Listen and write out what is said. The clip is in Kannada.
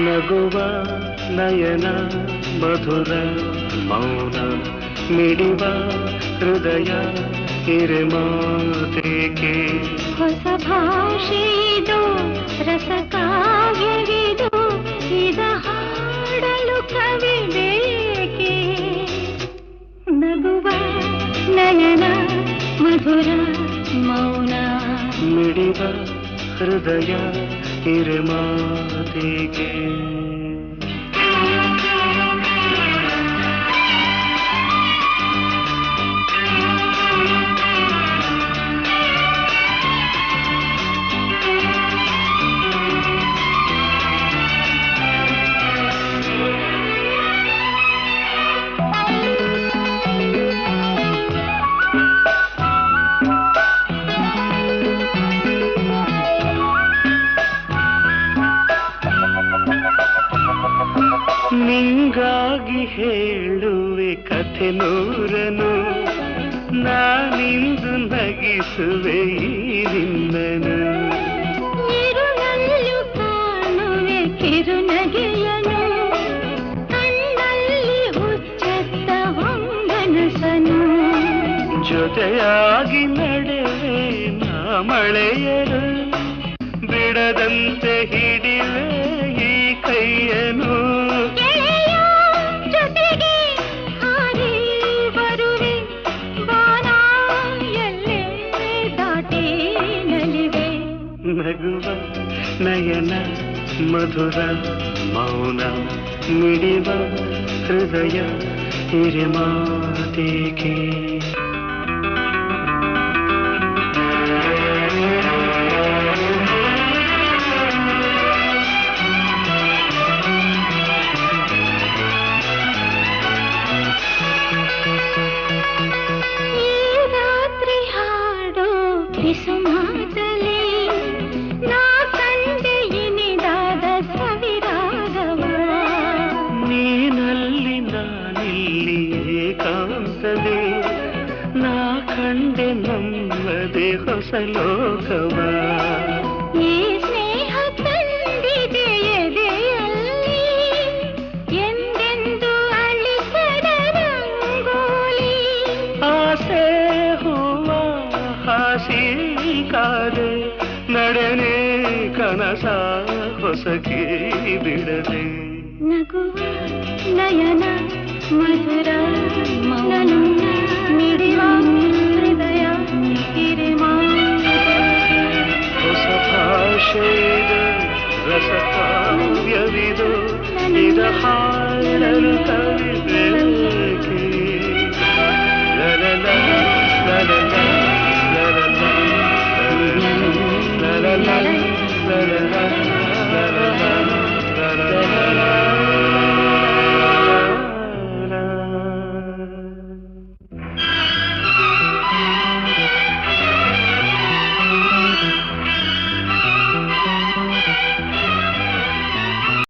ನಗುವ ನಯನ ಮಧುರ ಮೌನ ಮಿಡಿವ ಹೃದಯ ಹಿರಿಮಾತೇಕೆ ಹೊಸ ಭಾಷೆದು ರಸ ಕಾವ್ಯವಿದು ಇದ ಹಾಡಲು ಕವಿ ಬೇಕೆ ನಗುವ ನಯನ ಮಧುರ ಮೌನ ಮಿಡಿವ ಹೃದಯ ಹಿರಿಮಾತೇಕೆ ನಿಂಗಾಗಿ ಹೇಳುವೆ ಕಥೆ ನೂರನು ನಾನಿಂದು ನಗಿಸುವೆ ನಿನ್ನನು ಇರುಳಲ್ಲೂ ಕಾಣುವೆ ಕಿರುನಗೆಯನು ಕಣ್ಣಲ್ಲಿ ಹುಚ್ಚೆತ್ತ ಹೊಂಗನಸನು ಜೊತೆಯಾಗಿ ನಡೆವೆ ನಾ ಮಳೆಯರು ಬಿಡದಂತೆ ಹಿಡಿವೆ ಈ ಕೈಯನು ನಗುವ ನಯನ ಮಧುರ ಮೌನ ಮಿಡಿವ ಹೃದಯ ಹಿರಿಮಾತೇಕೆ ಸುಮಾತಲೆ ನಾ ಕಂಡೆ ಇನಿದಾದ ಸವಿರಾಗವ ನೀನಲ್ಲಿ ನಾನಿಲ್ಲಿ ಏಕಾಂತದೆ ನಾ ಕಂಡೆ ನಮ್ಮದೆ ಹೊಸ ಲೋಕವ ಈ ಸ್ನೇಹ ತಂದಿದೆ ಎದೆಯಲ್ಲಿ ಎಂದೆಂದು ಅಳಿಸದ ರಂಗೋಲಿ ಆಸೆ ಹಾಸಿ ಕಾದೆ ನಡೆನೆ ಕನಸ ಹೊಸಕಿ ಬಿಡದೆ ನಗುವ ನಯನ ಮಧುರ ಮೌನ ಮಿಡಿವ ಹೃದಯ ಹೊಸ ಭಾಷೆದು ರಸ ಕಾವ್ಯವಿದು ಇದ